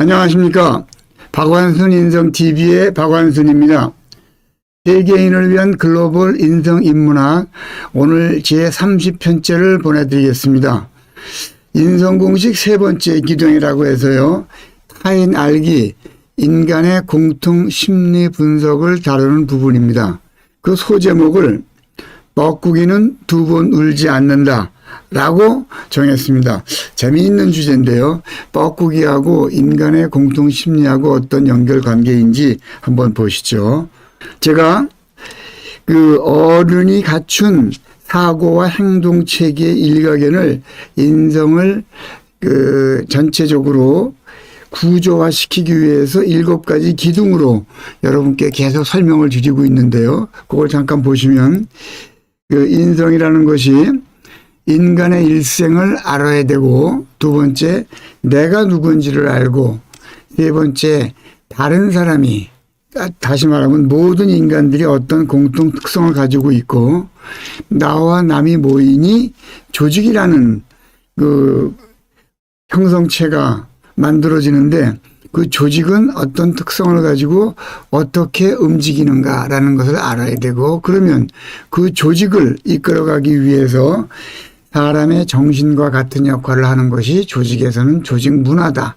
안녕하십니까. 박완순 인성TV의 박완순입니다. 세계인을 위한 글로벌 인성인문학 오늘 제30편째를 보내드리겠습니다. 인성공식 세 번째 기둥이라고 해서요. 타인 알기, 인간의 공통 심리 분석을 다루는 부분입니다. 그 소제목을 뻐꾸기는 두 번 울지 않는다 라고 정했습니다. 재미있는 주제인데요. 뻐꾸기하고 인간의 공통 심리하고 어떤 연결관계인지 한번 보시죠. 제가 그 어른이 갖춘 사고와 행동 체계의 일각견을 인성을 전체적으로 구조화시키기 위해서 7가지 기둥으로 여러분께 계속 설명을 드리고 있는데요. 그걸 잠깐 보시면 그 인성이라는 것이 인간의 일생을 알아야 되고, 두 번째 내가 누군지를 알고, 세 번째 다른 사람이, 다시 말하면 모든 인간들이 어떤 공통 특성을 가지고 있고 나와 남이 모이니 조직이라는 그 형성체가 만들어지는데, 그 조직은 어떤 특성을 가지고 어떻게 움직이는가라는 것을 알아야 되고, 그러면 그 조직을 이끌어가기 위해서 사람의 정신과 같은 역할을 하는 것이 조직에서는 조직 문화다.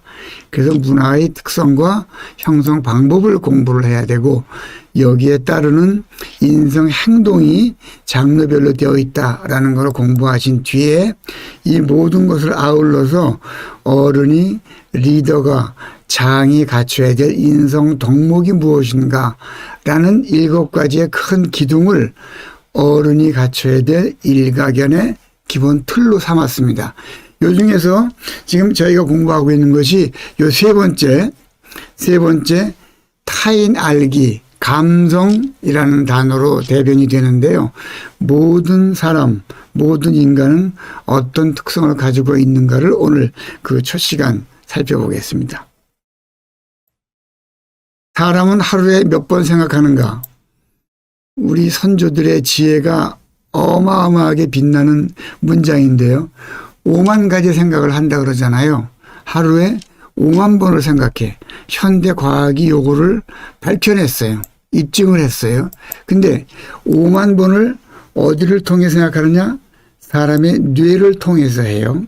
그래서 문화의 특성과 형성 방법을 공부를 해야 되고, 여기에 따르는 인성 행동이 장르별로 되어 있다라는 걸 공부하신 뒤에 이 모든 것을 아울러서 어른이, 리더가, 장이 갖춰야 될 인성 덕목이 무엇인가 라는 7가지의 큰 기둥을 어른이 갖춰야 될 일가견의 기본 틀로 삼았습니다. 요 중에서 지금 저희가 공부하고 있는 것이 요 세 번째 타인 알기, 감성이라는 단어로 대변이 되는데요. 모든 사람, 모든 인간은 어떤 특성을 가지고 있는가를 오늘 그 첫 시간 살펴보겠습니다. 사람은 하루에 몇 번 생각하는가? 우리 선조들의 지혜가 어마어마하게 빛나는 문장인데요. 5만 가지 생각을 한다 그러잖아요. 하루에 5만 번을 생각해. 현대 과학이 요거를 발견했어요. 입증을 했어요. 근데 5만 번을 어디를 통해 생각하느냐? 사람의 뇌를 통해서 해요.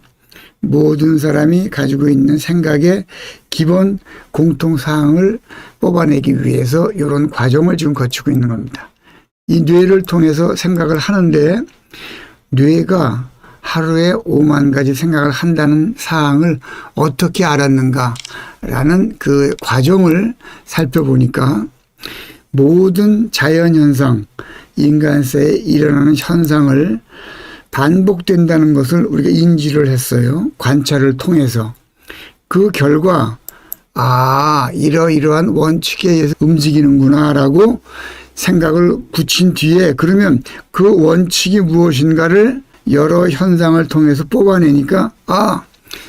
모든 사람이 가지고 있는 생각의 기본 공통사항을 뽑아내기 위해서 이런 과정을 지금 거치고 있는 겁니다. 이 뇌를 통해서 생각을 하는데, 뇌가 하루에 5만 가지 생각을 한다는 사항을 어떻게 알았는가라는 그 과정을 살펴보니까 모든 자연현상, 인간사에 일어나는 현상을 반복된다는 것을 우리가 인지를 했어요. 관찰을 통해서. 그 결과 이러이러한 원칙에 의해서 움직이는구나라고 생각을 굳힌 뒤에, 그러면 그 원칙이 무엇인가를 여러 현상을 통해서 뽑아내니까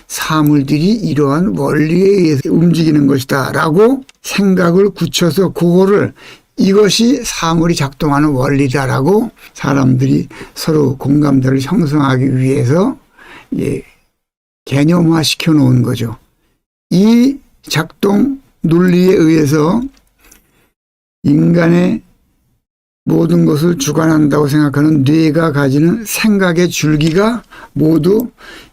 사물들이 이러한 원리에 의해서 움직이는 것이다 라고 생각을 굳혀서 그거를 이것이 사물이 작동하는 원리다라고 사람들이 서로 공감대를 형성하기 위해서 개념화 시켜 놓은 거죠. 이 작동 논리에 의해서 인간의 모든 것을 주관한다고 생각하는 뇌가 가지는 생각의 줄기가 모두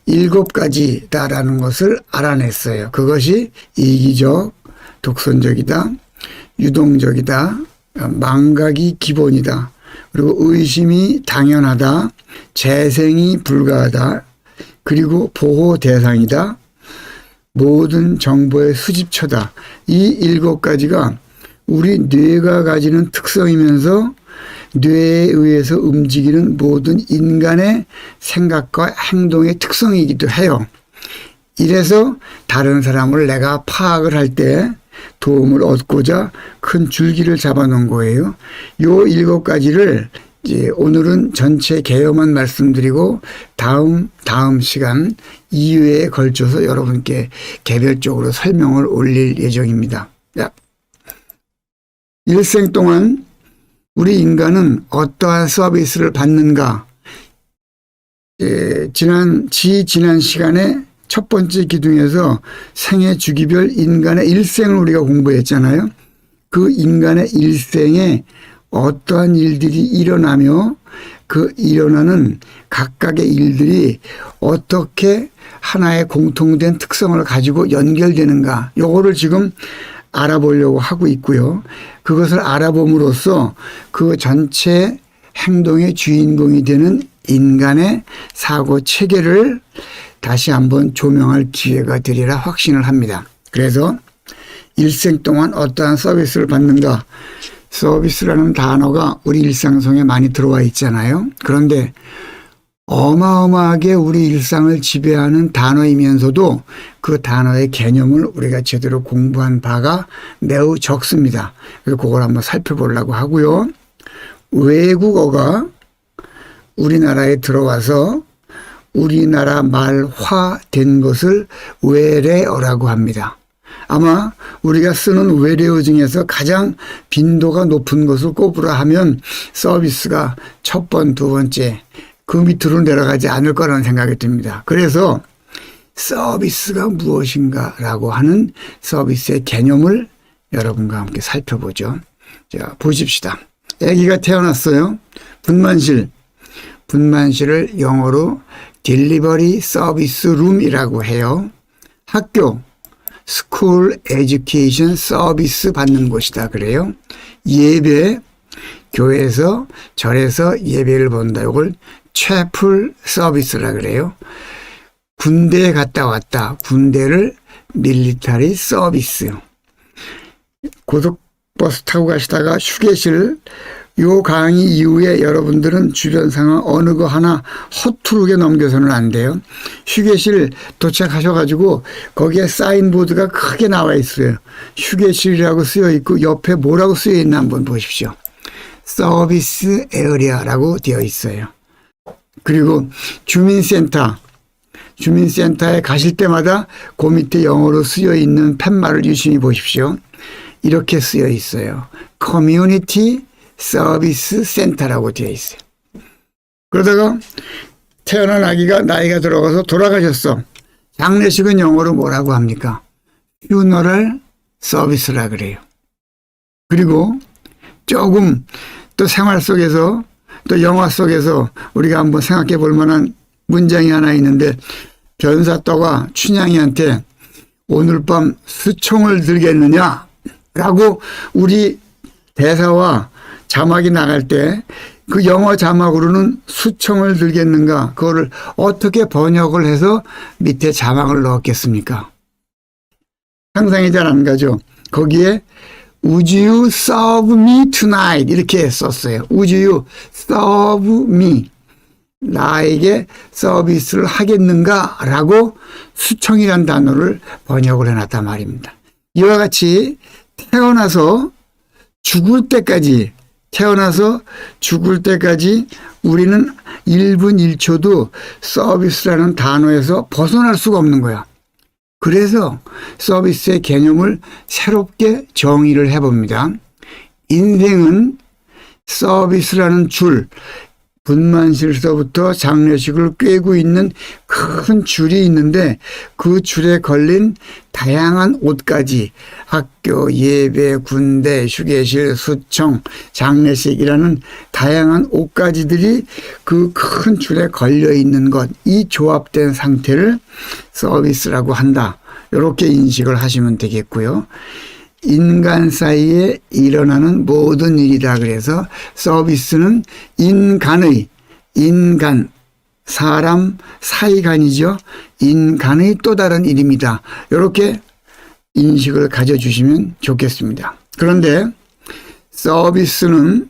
7가지다라는 것을 알아냈어요. 그것이 이기적, 독선적이다, 유동적이다, 망각이 기본이다, 그리고 의심이 당연하다, 재생이 불가하다, 그리고 보호 대상이다, 모든 정보의 수집처다. 이 7가지가 우리 뇌가 가지는 특성이면서 뇌에 의해서 움직이는 모든 인간의 생각과 행동의 특성이기도 해요. 이래서 다른 사람을 내가 파악을 할 때 도움을 얻고자 큰 줄기를 잡아놓은 거예요. 요 7가지를 이제 오늘은 전체 개요만 말씀드리고 다음 시간 2회에 걸쳐서 여러분께 개별적으로 설명을 올릴 예정입니다. 일생 동안 우리 인간은 어떠한 서비스를 받는가? 지난 시간에 첫 번째 기둥에서 생애 주기별 인간의 일생을 우리가 공부했잖아요. 그 인간의 일생에 어떠한 일들이 일어나며 그 일어나는 각각의 일들이 어떻게 하나의 공통된 특성을 가지고 연결되는가, 요거를 지금 알아보려고 하고 있고요. 그것을 알아봄으로써 그 전체 행동의 주인공이 되는 인간의 사고 체계를 다시 한번 조명할 기회가 되리라 확신을 합니다. 그래서 일생 동안 어떠한 서비스를 받는가, 서비스라는 단어가 우리 일상 속에 많이 들어와 있잖아요. 그런데 어마어마하게 우리 일상을 지배하는 단어이면서도 그 단어의 개념을 우리가 제대로 공부한 바가 매우 적습니다. 그래서 그걸 한번 살펴보려고 하고요. 외국어가 우리나라에 들어와서 우리나라 말화된 것을 외래어라고 합니다. 아마 우리가 쓰는 외래어 중에서 가장 빈도가 높은 것을 꼽으라 하면 서비스가 첫 번, 두 번째, 그 밑으로 내려가지 않을 거라는 생각이 듭니다. 그래서 서비스가 무엇인가라고 하는 서비스의 개념을 여러분과 함께 살펴보죠. 자, 보십시다. 아기가 태어났어요. 분만실을 영어로 딜리버리 서비스 룸이라고 해요. 학교, 스쿨 에듀케이션 서비스 받는 곳이다 그래요. 예배, 교회에서 절에서 예배를 본다. 이걸 채플 서비스라 그래요. 군대에 갔다 왔다. 군대를 밀리터리 서비스. 고속버스 타고 가시다가 휴게실, 요 강의 이후에 여러분들은 주변 상황 어느 거 하나 허투루게 넘겨서는 안 돼요. 휴게실 도착하셔가지고 거기에 사인보드가 크게 나와 있어요. 휴게실이라고 쓰여 있고 옆에 뭐라고 쓰여 있나 한번 보십시오. 서비스 에어리아라고 되어 있어요. 그리고 주민센터에 가실 때마다 그 밑에 영어로 쓰여 있는 팻말을 유심히 보십시오. 이렇게 쓰여 있어요. 커뮤니티 서비스 센터라고 되어 있어요. 그러다가 태어난 아기가 나이가 들어가서 돌아가셨어. 장례식은 영어로 뭐라고 합니까? 퓨너럴 서비스라 그래요. 그리고 조금 또 생활 속에서 또 영화 속에서 우리가 한번 생각해 볼 만한 문장이 하나 있는데, 변사또가 춘향이한테 오늘 밤 수총을 들겠느냐라고 우리 대사와 자막이 나갈 때 그 영어 자막으로는 수총을 들겠는가, 그거를 어떻게 번역을 해서 밑에 자막을 넣었겠습니까? 상상이 잘 안 가죠. 거기에 Would you serve me tonight? 이렇게 썼어요. Would you serve me? 나에게 서비스를 하겠는가? 라고 수청이라는 단어를 번역을 해놨단 말입니다. 이와 같이 태어나서 죽을 때까지 우리는 1분 1초도 서비스라는 단어에서 벗어날 수가 없는 거야. 그래서 서비스의 개념을 새롭게 정의를 해봅니다. 인생은 서비스라는 줄, 분만실서부터 장례식을 꿰고 있는 큰 줄이 있는데 그 줄에 걸린 다양한 옷까지, 학교, 예배, 군대, 휴게실, 수청, 장례식이라는 다양한 옷가지들이 그 큰 줄에 걸려 있는 것, 이 조합된 상태를 서비스라고 한다. 이렇게 인식을 하시면 되겠고요. 인간 사이에 일어나는 모든 일이다 그래서 서비스는 사람 사이간이죠. 인간의 또 다른 일입니다. 이렇게 인식을 가져주시면 좋겠습니다. 그런데 서비스는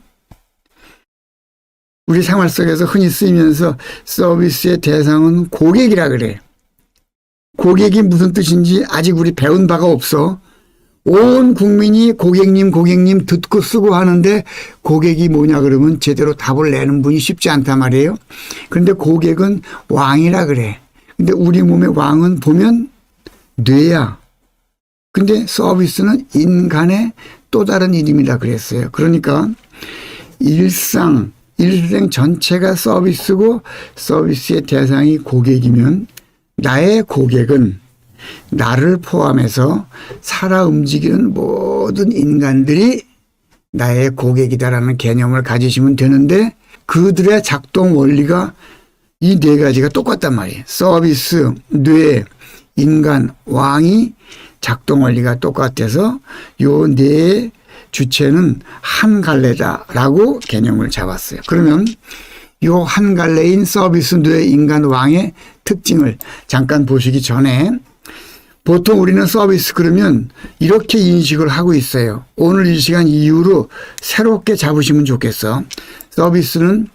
우리 생활 속에서 흔히 쓰이면서 서비스의 대상은 고객이라 그래. 고객이 무슨 뜻인지 아직 우리 배운 바가 없어. 온 국민이 고객님 듣고 쓰고 하는데 고객이 뭐냐 그러면 제대로 답을 내는 분이 쉽지 않단 말이에요. 그런데 고객은 왕이라 그래. 근데 우리 몸의 왕은 보면 뇌야. 근데 서비스는 인간의 또 다른 이름이라 그랬어요. 그러니까 일생 전체가 서비스고 서비스의 대상이 고객이면 나의 고객은 나를 포함해서 살아 움직이는 모든 인간들이 나의 고객이다라는 개념을 가지시면 되는데, 그들의 작동 원리가 이 네 가지가 똑같단 말이에요. 서비스, 뇌, 인간, 왕이 작동 원리가 똑같아서 요 네 주체는 한 갈래다라고 개념을 잡았어요. 그러면 요 한 갈래인 서비스, 뇌, 인간, 왕의 특징을 잠깐 보시기 전에, 보통 우리는 서비스 그러면 이렇게 인식을 하고 있어요. 오늘 이 시간 이후로 새롭게 잡으시면 좋겠어. 서비스는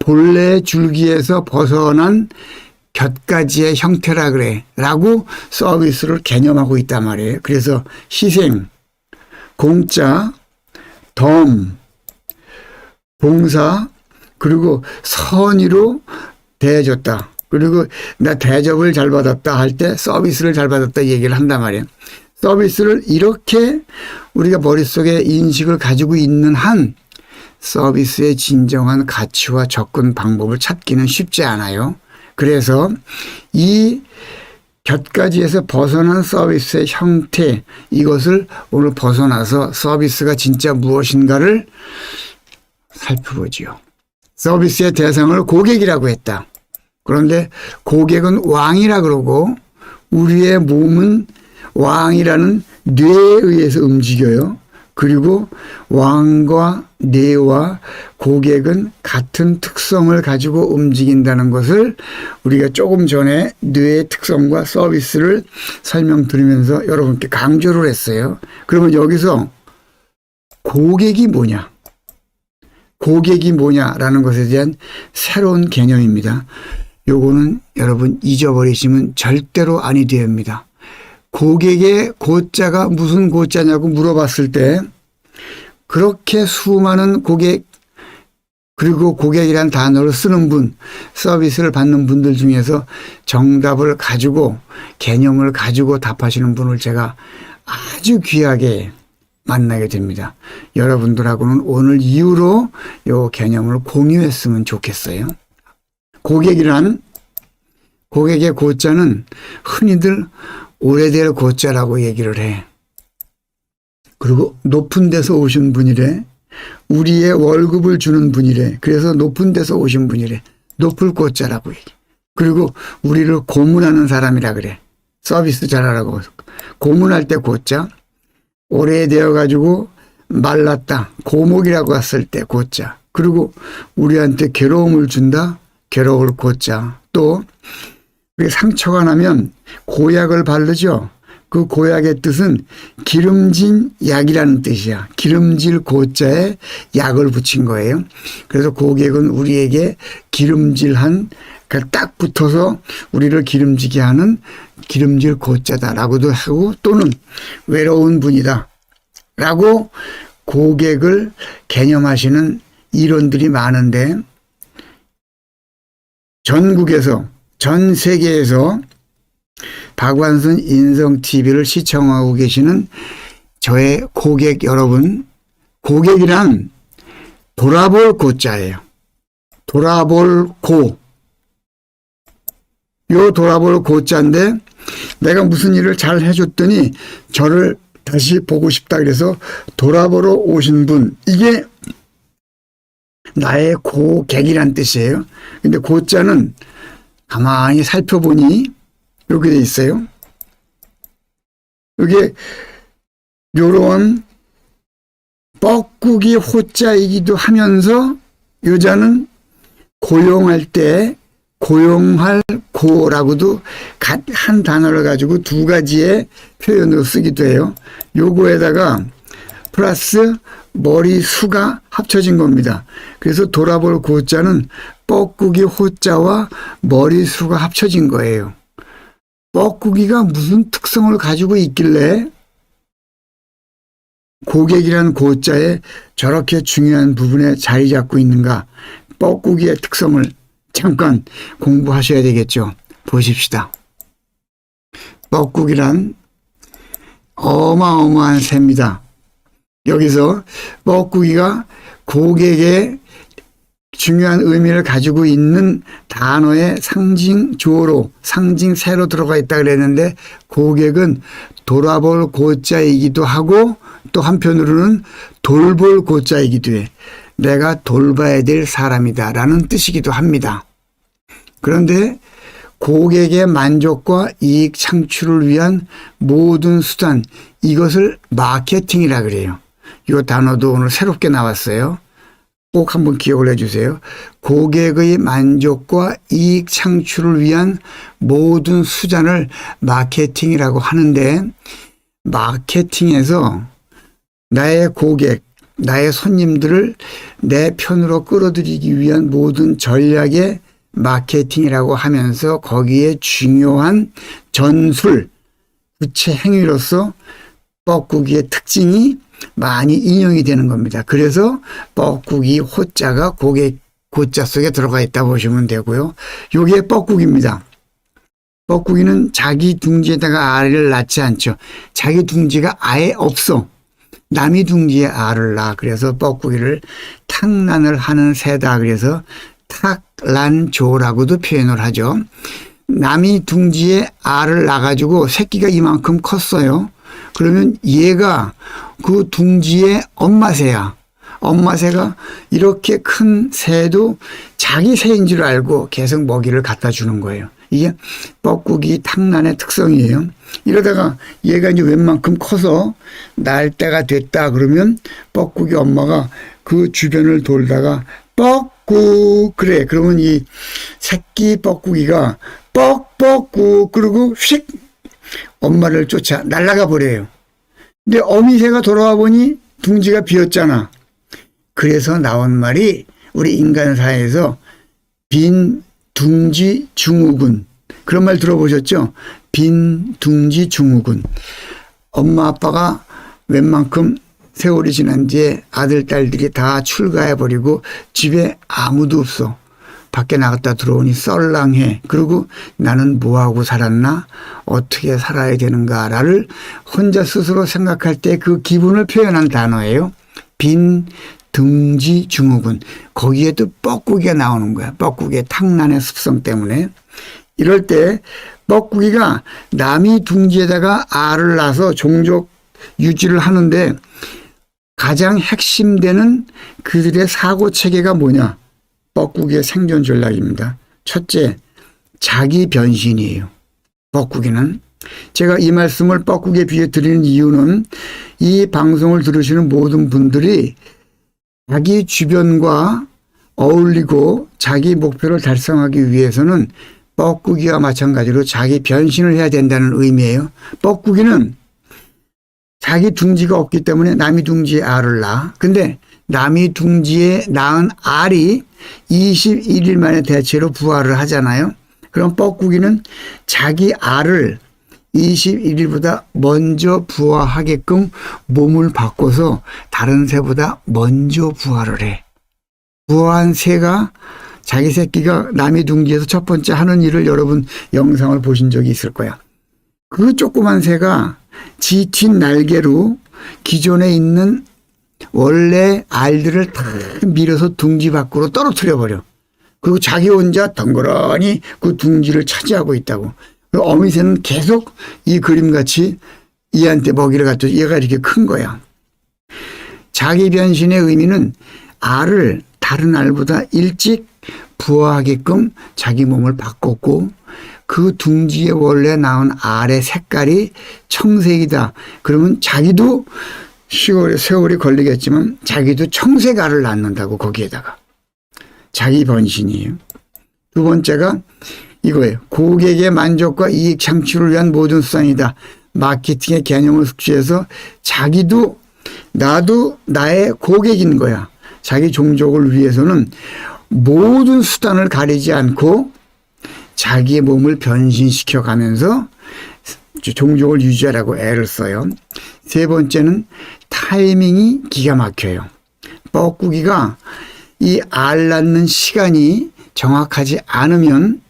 본래 줄기에서 벗어난 곁가지의 형태라 그래 라고 서비스를 개념하고 있단 말이에요. 그래서 희생, 공짜, 덤, 봉사, 그리고 선의로 대해줬다. 그리고 나 대접을 잘 받았다 할 때 서비스를 잘 받았다 얘기를 한단 말이에요. 서비스를 이렇게 우리가 머릿속에 인식을 가지고 있는 한 서비스의 진정한 가치와 접근 방법을 찾기는 쉽지 않아요. 그래서 이 곁가지에서 벗어난 서비스의 형태, 이것을 오늘 벗어나서 서비스가 진짜 무엇인가를 살펴보지요. 서비스의 대상을 고객이라고 했다. 그런데 고객은 왕이라 그러고 우리의 몸은 왕이라는 뇌에 의해서 움직여요. 그리고 왕과 뇌와 고객은 같은 특성을 가지고 움직인다는 것을 우리가 조금 전에 뇌의 특성과 서비스를 설명드리면서 여러분께 강조를 했어요. 그러면 여기서 고객이 뭐냐? 고객이 뭐냐라는 것에 대한 새로운 개념입니다. 요거는 여러분 잊어버리시면 절대로 아니 됩니다. 고객의 고자가 무슨 고자냐고 물어봤을 때 그렇게 수많은 고객, 그리고 고객이란 단어를 쓰는 분, 서비스를 받는 분들 중에서 정답을 가지고 개념을 가지고 답하시는 분을 제가 아주 귀하게 만나게 됩니다. 여러분들하고는 오늘 이후로 이 개념을 공유했으면 좋겠어요. 고객이란, 고객의 고자는 흔히들 오래될 고자라고 얘기를 해. 그리고 높은 데서 오신 분이래. 우리의 월급을 주는 분이래. 그래서 높은 데서 오신 분이래. 높을 고자라고 얘기. 그리고 우리를 고문하는 사람이라 그래. 서비스 잘하라고. 고문할 때 고자. 오래되어 가지고 말랐다. 고목이라고 했을 때 고자. 그리고 우리한테 괴로움을 준다. 괴로울 고자. 또 상처가 나면 고약을 바르죠. 그 고약의 뜻은 기름진 약이라는 뜻이야. 기름질 고자에 약을 붙인 거예요. 그래서 고객은 우리에게 기름질한, 딱 붙어서 우리를 기름지게 하는 기름질 고자다라고도 하고, 또는 외로운 분이다 라고 고객을 개념하시는 이론들이 많은데, 전국에서, 전 세계에서 박완순 인성TV를 시청하고 계시는 저의 고객 여러분, 고객이란 돌아볼 고자예요. 돌아볼 고. 요 돌아볼 고자인데, 내가 무슨 일을 잘 해줬더니 저를 다시 보고 싶다 그래서 돌아보러 오신 분, 이게 나의 고객이란 뜻이에요. 근데 고자는 가만히 살펴보니 이렇게 돼 있어요. 이게 요런 뻐꾸기 호자이기도 하면서 여자는 고용할 때 고용할 고라고도 한 단어를 가지고 두 가지의 표현으로 쓰기도 해요. 요거에다가 플러스 머리수가 합쳐진 겁니다. 그래서 돌아볼 고자는 뻐꾸기 호자와 머리수가 합쳐진 거예요. 뻐꾸기가 무슨 특성을 가지고 있길래 고객이라는 고자에 저렇게 중요한 부분에 자리 잡고 있는가. 뻐꾸기의 특성을 잠깐 공부하셔야 되겠죠. 보십시다. 뻐꾸기란 어마어마한 새입니다. 여기서 뻐꾸기가 고객의 중요한 의미를 가지고 있는 단어의 상징조로, 상징세로 들어가 있다 그랬는데 고객은 돌아볼 고자이기도 하고 또 한편으로는 돌볼 고자이기도 해. 내가 돌봐야 될 사람이다 라는 뜻이기도 합니다. 그런데 고객의 만족과 이익 창출을 위한 모든 수단, 이것을 마케팅이라 그래요. 이 단어도 오늘 새롭게 나왔어요. 꼭 한번 기억을 해주세요. 고객의 만족과 이익 창출을 위한 모든 수단을 마케팅이라고 하는데, 마케팅에서 나의 고객, 나의 손님들을 내 편으로 끌어들이기 위한 모든 전략의 마케팅이라고 하면서 거기에 중요한 전술, 구체 행위로서 뻐꾸기의 특징이 많이 인용이 되는 겁니다. 그래서 뻐꾸기 호자가 고객 고자 속에 들어가 있다 보시면 되고요. 요게 뻐꾸기입니다. 뻐꾸기는 자기 둥지에다가 알을 낳지 않죠. 자기 둥지가 아예 없어. 남이 둥지에 알을 낳아. 그래서 뻐꾸기를 탁란을 하는 새다. 그래서 탁란조라고도 표현을 하죠. 남이 둥지에 알을 낳아가지고 새끼가 이만큼 컸어요. 그러면 얘가 그 둥지의 엄마새야. 엄마새가 이렇게 큰 새도 자기 새인 줄 알고 계속 먹이를 갖다 주는 거예요. 이게 뻐꾸기 탁란의 특성이에요. 이러다가 얘가 이제 웬만큼 커서 날 때가 됐다 그러면 뻐꾸기 엄마가 그 주변을 돌다가 뻐꾸 그래. 그러면 이 새끼 뻐꾸기가 뻑뻑꾸 그러고 휙 엄마를 쫓아 날아가 버려요. 근데 어미새가 돌아와 보니 둥지가 비었잖아. 그래서 나온 말이 우리 인간사에서 빈 둥지 증후군, 그런 말 들어보셨죠? 빈 둥지 증후군. 엄마 아빠가 웬만큼 세월이 지난 뒤에 아들 딸들이 다 출가해 버리고 집에 아무도 없어. 밖에 나갔다 들어오니 썰랑해. 그리고 나는 뭐하고 살았나? 어떻게 살아야 되는가를 혼자 스스로 생각할 때 그 기분을 표현한 단어예요. 빈 둥지 증후군. 거기에도 뻐꾸기가 나오는 거야. 뻐꾸기의 탁란의 습성 때문에. 이럴 때 뻐꾸기가 남이 둥지에다가 알을 낳아서 종족 유지를 하는데 가장 핵심되는 그들의 사고 체계가 뭐냐? 뻐꾸기의 생존 전략입니다. 첫째, 자기 변신이에요. 뻐꾸기는. 제가 이 말씀을 뻐꾸기에 비해 드리는 이유는 이 방송을 들으시는 모든 분들이 자기 주변과 어울리고 자기 목표를 달성하기 위해서는 뻐꾸기와 마찬가지로 자기 변신을 해야 된다는 의미예요. 뻐꾸기는 자기 둥지가 없기 때문에 남이 둥지에 알을 낳아. 근데 남이 둥지에 낳은 알이 21일 만에 대체로 부화를 하잖아요. 그럼 뻐꾸기는 자기 알을 21일보다 먼저 부화하게끔 몸을 바꿔서 다른 새보다 먼저 부화를 해. 부화한 새가 자기 새끼가 남이 둥지에서 첫 번째 하는 일을 여러분 영상을 보신 적이 있을 거야. 그 조그만 새가 지 뒷 날개로 기존에 있는 원래 알들을 다 밀어서 둥지 밖으로 떨어뜨려 버려. 그리고 자기 혼자 덩그러니 그 둥지를 차지하고 있다고. 어미새는 계속 이 그림같이 얘한테 먹이를 갖다 얘가 이렇게 큰 거야. 자기 변신의 의미는 알을 다른 알보다 일찍 부화하게끔 자기 몸을 바꿨고 그 둥지에 원래 나온 알의 색깔이 청색이다. 그러면 자기도 세월이 걸리겠지만 자기도 청색 알을 낳는다고 거기에다가. 자기 변신이에요. 두 번째가 이거예요. 고객의 만족과 이익 창출을 위한 모든 수단이다. 마케팅의 개념을 숙지해서 자기도 나도 나의 고객인 거야. 자기 종족을 위해서는 모든 수단을 가리지 않고 자기의 몸을 변신시켜 가면서 종족을 유지하라고 애를 써요. 세 번째는 타이밍이 기가 막혀요. 뻐꾸기가 이 알 낳는 시간이 정확하지 않으면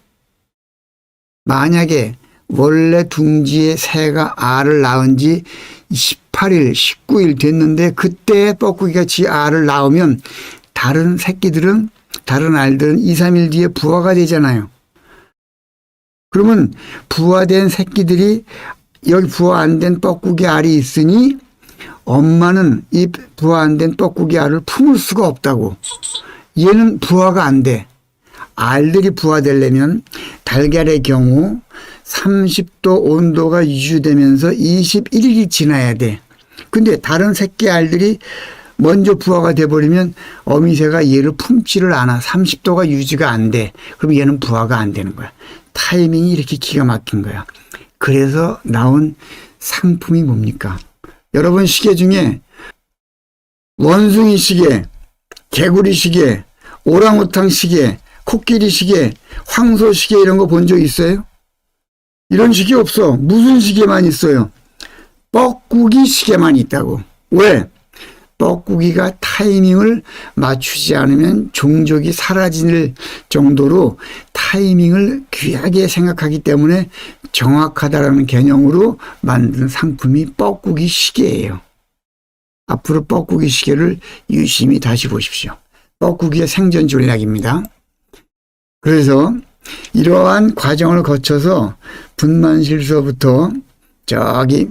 만약에 원래 둥지에 새가 알을 낳은 지 18일, 19일 됐는데 그때 뻐꾸기가 지 알을 낳으면 다른 새끼들은 다른 알들은 2, 3일 뒤에 부화가 되잖아요. 그러면 부화된 새끼들이 여기 부화 안 된 뻐꾸기 알이 있으니 엄마는 이 부화 안 된 뻐꾸기 알을 품을 수가 없다고. 얘는 부화가 안 돼. 알들이 부화되려면 달걀의 경우 30도 온도가 유지되면서 21일이 지나야 돼. 근데 다른 새끼 알들이 먼저 부화가 돼버리면 어미새가 얘를 품지를 않아. 30도가 유지가 안 돼. 그럼 얘는 부화가 안 되는 거야. 타이밍이 이렇게 기가 막힌 거야. 그래서 나온 상품이 뭡니까? 여러분 시계 중에 원숭이 시계, 개구리 시계, 오랑우탕 시계, 코끼리 시계, 황소 시계 이런 거 본 적 있어요? 이런 시계 없어. 무슨 시계만 있어요? 뻐꾸기 시계만 있다고. 왜? 뻐꾸기가 타이밍을 맞추지 않으면 종족이 사라질 정도로 타이밍을 귀하게 생각하기 때문에 정확하다라는 개념으로 만든 상품이 뻐꾸기 시계예요. 앞으로 뻐꾸기 시계를 유심히 다시 보십시오. 뻐꾸기의 생존 전략입니다. 그래서 이러한 과정을 거쳐서 분만실서부터 저기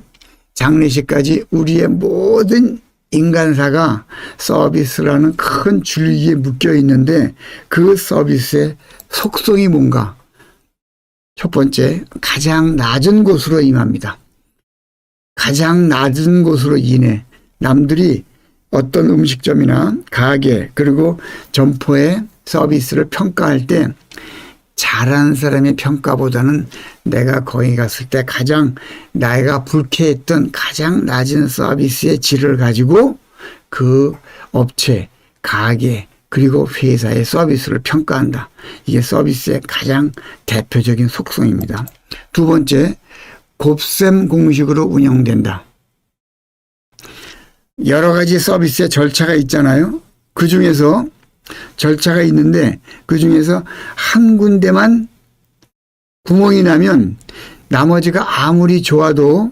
장례식까지 우리의 모든 인간사가 서비스라는 큰 줄기에 묶여 있는데 그 서비스의 속성이 뭔가? 첫 번째, 가장 낮은 곳으로 임합니다. 가장 낮은 곳으로 인해 남들이 어떤 음식점이나 가게 그리고 점포의 서비스를 평가할 때 잘하는 사람의 평가보다는 내가 거기 갔을 때 가장 내가 불쾌했던 가장 낮은 서비스의 질을 가지고 그 업체, 가게 그리고 회사의 서비스를 평가한다. 이게 서비스의 가장 대표적인 속성입니다. 두 번째, 곱셈 공식으로 운영된다. 여러 가지 서비스의 절차가 있잖아요. 그 중에서 절차가 있는데 그 중에서 한 군데만 구멍이 나면 나머지가 아무리 좋아도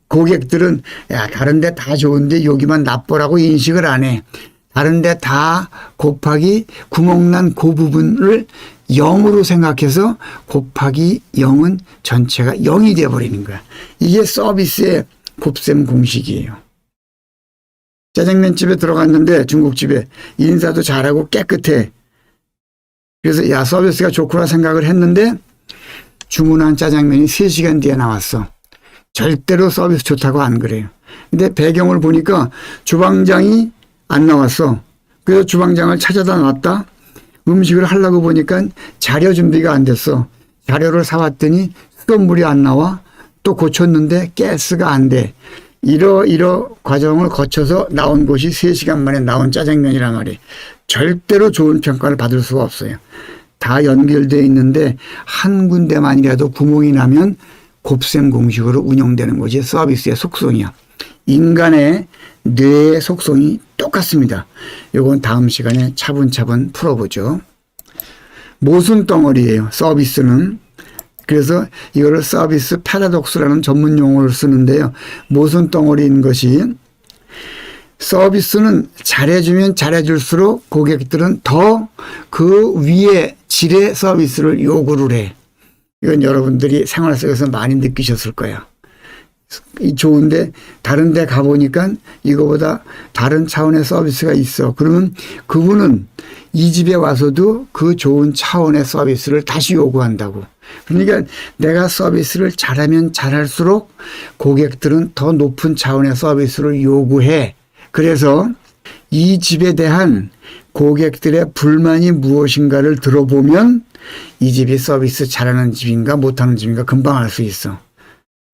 고객들은 야 다른 데 다 좋은데 여기만 나쁘라고 인식을 안 해. 다른 데 다 곱하기 구멍 난 그 부분을 0으로 생각해서 곱하기 0은 전체가 0이 되어버리는 거야. 이게 서비스의 곱셈 공식이에요. 짜장면집에 들어갔는데 중국집에 인사도 잘하고 깨끗해. 그래서 야 서비스가 좋구나 생각을 했는데 주문한 짜장면이 3시간 뒤에 나왔어. 절대로 서비스 좋다고 안 그래요. 근데 배경을 보니까 주방장이 안 나왔어. 그래서 주방장을 찾아다 놨다. 음식을 하려고 보니까 자료 준비가 안 됐어. 자료를 사왔더니 수돗물이 안 나와. 또 고쳤는데 가스가 안 돼. 이러 과정을 거쳐서 나온 것이 3시간 만에 나온 짜장면이란 말이에요. 절대로 좋은 평가를 받을 수가 없어요. 다 연결되어 있는데 한 군데만이라도 구멍이 나면 곱셈 공식으로 운영되는 것이 서비스의 속성이야. 인간의 뇌의 속성이 똑같습니다. 이건 다음 시간에 차분차분 풀어보죠. 모순 덩어리예요. 서비스는. 그래서 이거를 서비스 패러독스라는 전문 용어를 쓰는데요. 모순 덩어리인 것이 서비스는 잘해주면 잘해줄수록 고객들은 더 그 위에 질의 서비스를 요구를 해. 이건 여러분들이 생활 속에서 많이 느끼셨을 거야. 좋은데 다른 데 가보니까 이거보다 다른 차원의 서비스가 있어. 그러면 그분은 이 집에 와서도 그 좋은 차원의 서비스를 다시 요구한다고. 그러니까 내가 서비스를 잘하면 잘할수록 고객들은 더 높은 차원의 서비스를 요구해. 그래서 이 집에 대한 고객들의 불만이 무엇인가를 들어보면 이 집이 서비스 잘하는 집인가 못하는 집인가 금방 알 수 있어.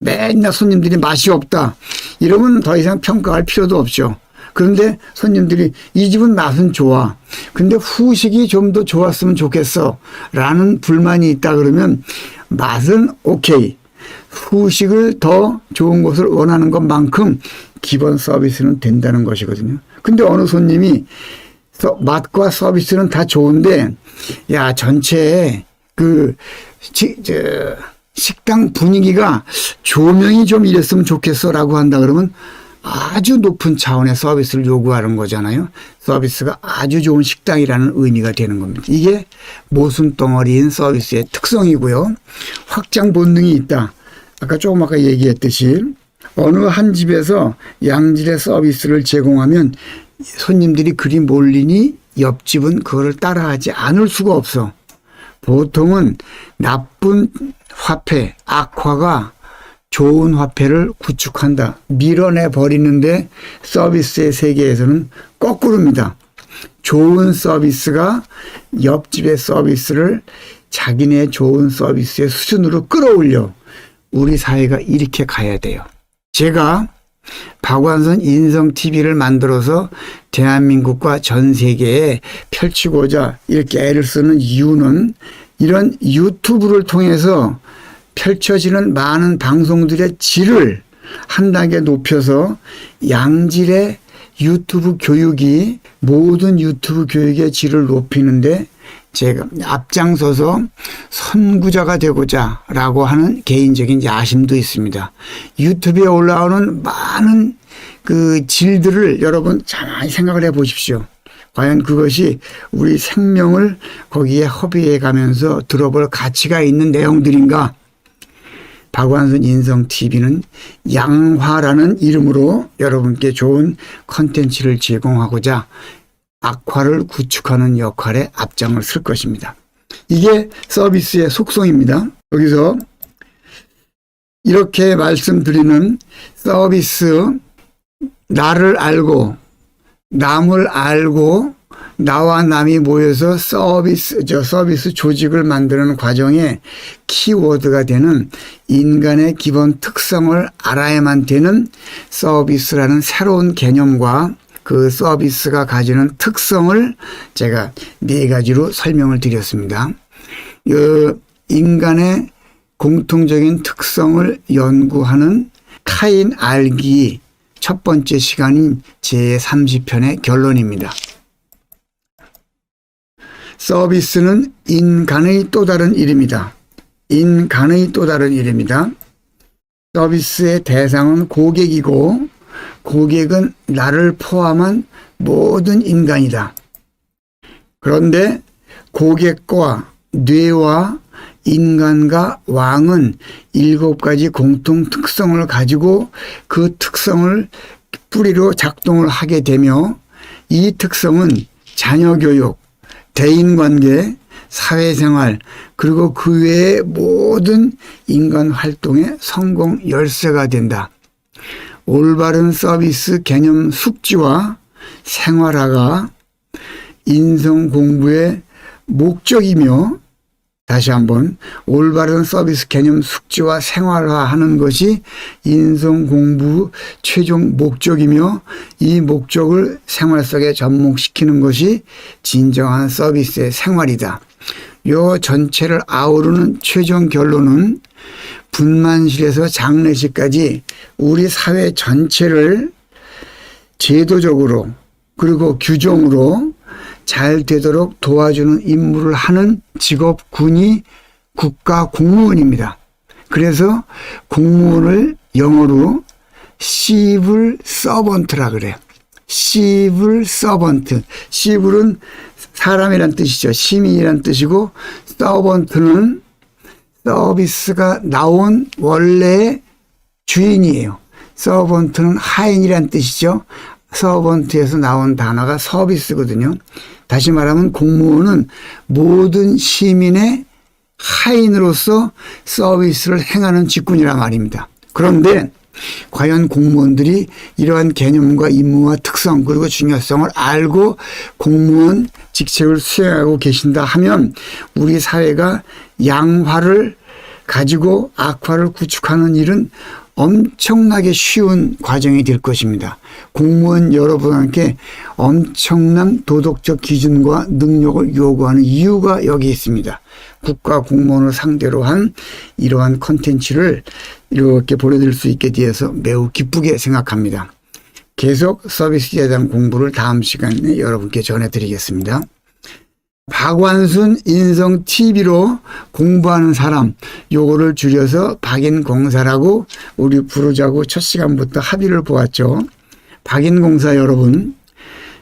맨날 손님들이 맛이 없다. 이러면 더 이상 평가할 필요도 없죠. 그런데 손님들이 이 집은 맛은 좋아. 근데 후식이 좀 더 좋았으면 좋겠어. 라는 불만이 있다 그러면 맛은 오케이. 후식을 더 좋은 것을 원하는 것만큼 기본 서비스는 된다는 것이거든요. 근데 어느 손님이 맛과 서비스는 다 좋은데 야 전체에 식당 분위기가 조명이 좀 이랬으면 좋겠어 라고 한다 그러면 아주 높은 차원의 서비스를 요구하는 거잖아요. 서비스가 아주 좋은 식당이라는 의미가 되는 겁니다. 이게 모순덩어리인 서비스의 특성이고요. 확장 본능이 있다. 아까 조금 아까 얘기했듯이 어느 한 집에서 양질의 서비스를 제공하면 손님들이 그리 몰리니 옆집은 그거를 따라하지 않을 수가 없어. 보통은 나쁜 화폐, 악화가 좋은 화폐를 구축한다. 밀어내 버리는데 서비스의 세계에서는 거꾸로입니다. 좋은 서비스가 옆집의 서비스를 자기네 좋은 서비스의 수준으로 끌어올려. 우리 사회가 이렇게 가야 돼요. 제가 박완선 인성TV를 만들어서 대한민국과 전 세계에 펼치고자 이렇게 애를 쓰는 이유는 이런 유튜브를 통해서 펼쳐지는 많은 방송들의 질을 한 단계 높여서 양질의 유튜브 교육이 모든 유튜브 교육의 질을 높이는데 제가 앞장서서 선구자가 되고자 라고 하는 개인적인 야심도 있습니다. 유튜브에 올라오는 많은 그 질들을 여러분 잘 생각을 해 보십시오. 과연 그것이 우리 생명을 거기에 허비해 가면서 들어볼 가치가 있는 내용들인가? 박완선 인성TV는 양화라는 이름으로 여러분께 좋은 컨텐츠를 제공하고자 악화를 구축하는 역할에 앞장을 쓸 것입니다. 이게 서비스의 속성입니다. 여기서 이렇게 말씀드리는 서비스, 나를 알고 남을 알고 나와 남이 모여서 서비스 조직을 만드는 과정에 키워드가 되는 인간의 기본 특성을 알아야만 되는 서비스라는 새로운 개념과 그 서비스가 가지는 특성을 제가 4가지로 설명을 드렸습니다. 인간의 공통적인 특성을 연구하는 카인 알기 첫 번째 시간인 제30편의 결론입니다. 서비스는 인간의 또 다른 일입니다. 인간의 또 다른 일입니다. 서비스의 대상은 고객이고 고객은 나를 포함한 모든 인간이다. 그런데 고객과 뇌와 인간과 왕은 7가지 공통 특성을 가지고 그 특성을 뿌리로 작동을 하게 되며 이 특성은 자녀교육, 대인관계, 사회생활 그리고 그 외의 모든 인간 활동의 성공 열쇠가 된다. 올바른 서비스 개념 숙지와 생활화가 인성 공부의 목적이며 다시 한번 올바른 서비스 개념 숙지와 생활화하는 것이 인성 공부 최종 목적이며 이 목적을 생활 속에 접목시키는 것이 진정한 서비스의 생활이다. 요 전체를 아우르는 최종 결론은 분만실에서 장례식까지 우리 사회 전체를 제도적으로 그리고 규정으로 잘 되도록 도와주는 임무를 하는 직업군이 국가 공무원입니다. 그래서 공무원을 영어로 civil servant라 그래요. civil servant. civil은 사람이란 뜻이죠. 시민이란 뜻이고 servant는 서비스가 나온 원래의 주인이에요. 서번트는 하인이란 뜻이죠. 서번트에서 나온 단어가 서비스거든요. 다시 말하면 공무원은 모든 시민의 하인으로서 서비스를 행하는 직군이란 말입니다. 그런데 과연 공무원들이 이러한 개념과 임무와 특성 그리고 중요성을 알고 공무원 직책을 수행하고 계신다 하면 우리 사회가 양화를 가지고 악화를 구축하는 일은 엄청나게 쉬운 과정이 될 것입니다. 공무원 여러분께 엄청난 도덕적 기준과 능력을 요구하는 이유가 여기 있습니다. 국가 공무원을 상대로 한 이러한 컨텐츠를 이렇게 보내드릴 수 있게 되어서 매우 기쁘게 생각합니다. 계속 서비스에 대한 공부를 다음 시간에 여러분께 전해드리겠습니다. 박완순 인성 TV로 공부하는 사람, 요거를 줄여서 박인공사라고 우리 부르자고 첫 시간부터 합의를 보았죠. 박인공사 여러분,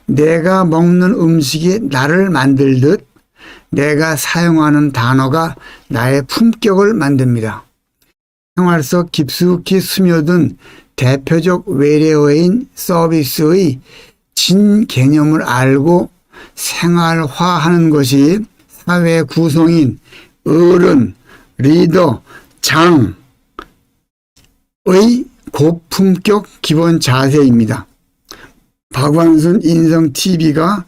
내가 먹는 음식이 나를 만들듯 내가 사용하는 단어가 나의 품격을 만듭니다. 생활 속 깊숙이 스며든 대표적 외래어인 서비스의 진 개념을 알고 생활화하는 것이 사회 구성인 어른, 리더, 장의 고품격 기본 자세입니다. 박완순 인성TV가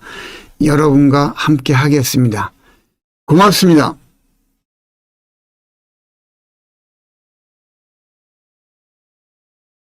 여러분과 함께 하겠습니다. 고맙습니다.